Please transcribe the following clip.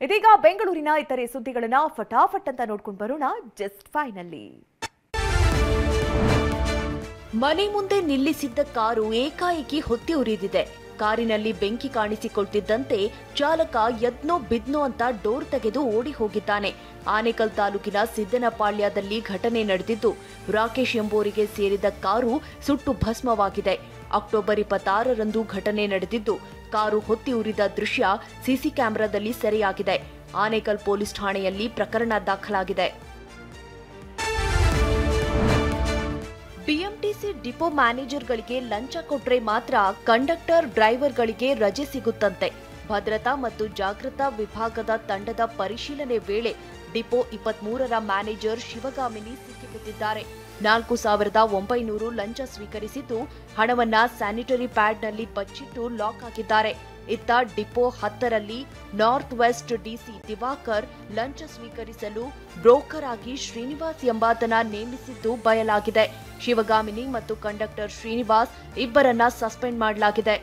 ಇದೀಗ ಬೆಂಗಳೂರಿನ ಇತರೆ ಸುದ್ದಿಗಳನ್ನ ಫಟಾಫಟ್ ಅಂತ ನೋಡ್ಕೊಂಡು ಬರೋಣ ಜಸ್ಟ್ ಫೈನಲ್ಲಿ. ಮನೆ ಮುಂದೆ ನಿಲ್ಲಿಸಿದ್ದ ಕಾರು ಏಕಾಏಕಿ ಹೊತ್ತಿ ಉರಿದಿದೆ. ಕಾರಿನಲ್ಲಿ ಬೆಂಕಿ ಕಾಣಿಸಿಕೊಳ್ತಿದ್ದಂತೆ ಚಾಲಕ ಯದ್ನೋ ಬಿದ್ನೋ ಅಂತ ಡೋರ್ ತೆಗೆದು ಓಡಿ ಹೋಗಿದ್ದಾನೆ. ಆನೇಕಲ್ ತಾಲೂಕಿನ ಸಿದ್ದನಪಾಳ್ಯದಲ್ಲಿ ಘಟನೆ ನಡೆದಿದ್ದು, ರಾಕೇಶ್ ಎಂಬುವರಿಗೆ ಸೇರಿದ ಕಾರು ಸುಟ್ಟು ಭಸ್ಮವಾಗಿದೆ. ಅಕ್ಟೋಬರ್ 26ರಂದು ಘಟನೆ ನಡೆದಿದ್ದು, ಕಾರು ಹೊತ್ತಿ ಉರಿದ ದೃಶ್ಯ ಸಿಸಿ ಕ್ಯಾಮೆರಾದಲ್ಲಿ ಸೆರೆಯಾಗಿದೆ. ಆನೇಕಲ್ ಪೊಲೀಸ್ ಠಾಣೆಯಲ್ಲಿ ಪ್ರಕರಣ ದಾಖಲಾಗಿದೆ. ಬಿಎಂಟಿಸಿ ಡಿಪೋ ಮ್ಯಾನೇಜರ್ಗಳಿಗೆ ಲಂಚ ಕೊಟ್ರೆ ಮಾತ್ರ ಕಂಡಕ್ಟರ್ ಡ್ರೈವರ್ಗಳಿಗೆ ರಜೆ ಸಿಗುತ್ತಂತೆ. ಭದ್ರತಾ ಮತ್ತು ಜಾಗೃತಾ ವಿಭಾಗದ ತಂಡದ ಪರಿಶೀಲನೆ ವೇಳೆ ಡಿಪೋ 23ರ ಮ್ಯಾನೇಜರ್ ಶಿವಗಾಮಿನಿ ಸಿಕ್ಕಿಬಿದ್ದಿದ್ದಾರೆ. 4,900 ಲಂಚ ಸ್ವೀಕರಿಸಿದ್ದು, ಹಣವನ್ನ ಸ್ಯಾನಿಟರಿ ಪ್ಯಾಡ್ನಲ್ಲಿ ಬಚ್ಚಿಟ್ಟು ಲಾಕ್ ಆಗಿದ್ದಾರೆ. ಇತ್ತ ಡಿಪೋ 10ರಲ್ಲಿ ನಾರ್ತ್ ವೆಸ್ಟ್ ಡಿಸಿ ದಿವಾಕರ್ ಲಂಚ ಸ್ವೀಕರಿಸಲು ಬ್ರೋಕರ್ ಆಗಿ ಶ್ರೀನಿವಾಸ್ ಎಂಬಾತನ ನೇಮಿಸಿದ್ದು ಬಯಲಾಗಿದೆ. ಶಿವಗಾಮಿನಿ ಮತ್ತು ಕಂಡಕ್ಟರ್ ಶ್ರೀನಿವಾಸ್ ಇಬ್ಬರನ್ನ ಸಸ್ಪೆಂಡ್ ಮಾಡಲಾಗಿದೆ.